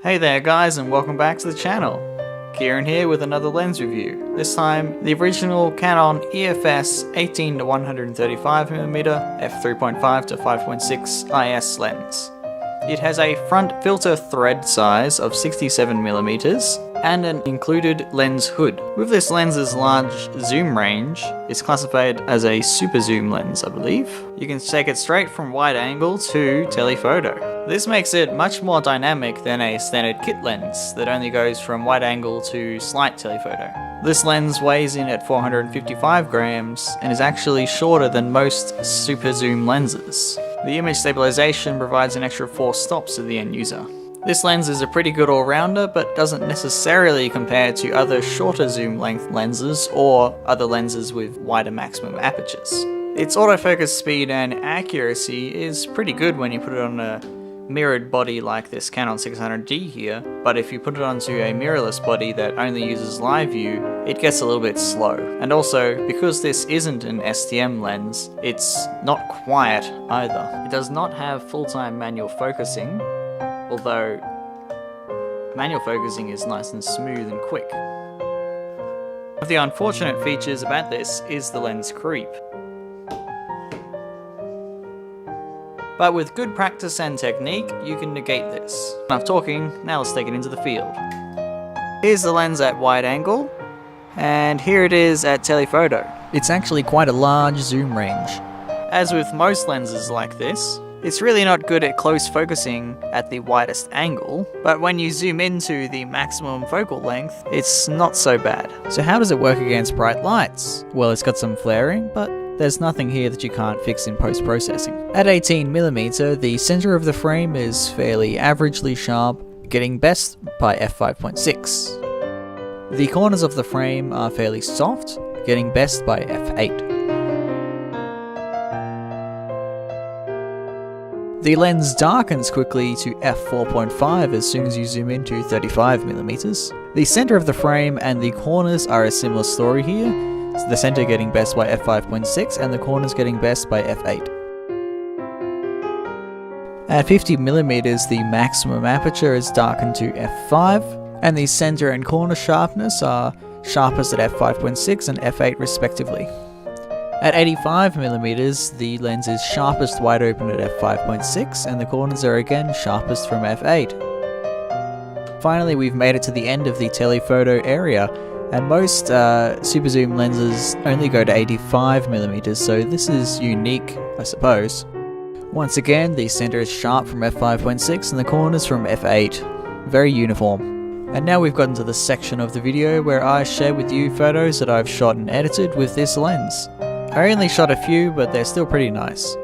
Hey there guys, and welcome back to the channel. Kieran here with another lens review. This time the original Canon EFS 18-135mm f3.5-5.6 IS lens. It has a front filter thread size of 67mm and an included lens hood. With this lens's large zoom range, it's classified as a super zoom lens, I believe. You can take it straight from wide angle to telephoto. This makes it much more dynamic than a standard kit lens that only goes from wide angle to slight telephoto. This lens weighs in at 455 grams and is actually shorter than most super zoom lenses. The image stabilization provides an extra 4 stops to the end user. This lens is a pretty good all-rounder, but doesn't necessarily compare to other shorter zoom length lenses or other lenses with wider maximum apertures. Its autofocus speed and accuracy is pretty good when you put it on a mirrored body like this Canon 600D here, but if you put it onto a mirrorless body that only uses live view, it gets a little bit slow. And also, because this isn't an STM lens, it's not quiet either. It does not have full-time manual focusing, although manual focusing is nice and smooth and quick. One of the unfortunate features about this is the lens creep. But with good practice and technique, you can negate this. Enough talking, now let's take it into the field. Here's the lens at wide angle, and here it is at telephoto. It's actually quite a large zoom range. As with most lenses like this, it's really not good at close focusing at the widest angle, but when you zoom into the maximum focal length, it's not so bad. So how does it work against bright lights? Well, it's got some flaring, but there's nothing here that you can't fix in post-processing. At 18mm, the center of the frame is fairly averagely sharp, getting best by f5.6. The corners of the frame are fairly soft, getting best by f8. The lens darkens quickly to f4.5 as soon as you zoom into 35mm. The center of the frame and the corners are a similar story here, the center getting best by f5.6 and the corners getting best by f8. At 50mm, the maximum aperture is darkened to f5, and the center and corner sharpness are sharpest at f5.6 and f8 respectively. At 85mm, the lens is sharpest wide open at f5.6 and the corners are again sharpest from f8. Finally, we've made it to the end of the telephoto area, and most super zoom lenses only go to 85mm, so this is unique, I suppose. Once again, the center is sharp from f5.6 and the corners from f8. Very uniform. And now we've gotten to the section of the video where I share with you photos that I've shot and edited with this lens. I only shot a few, but they're still pretty nice.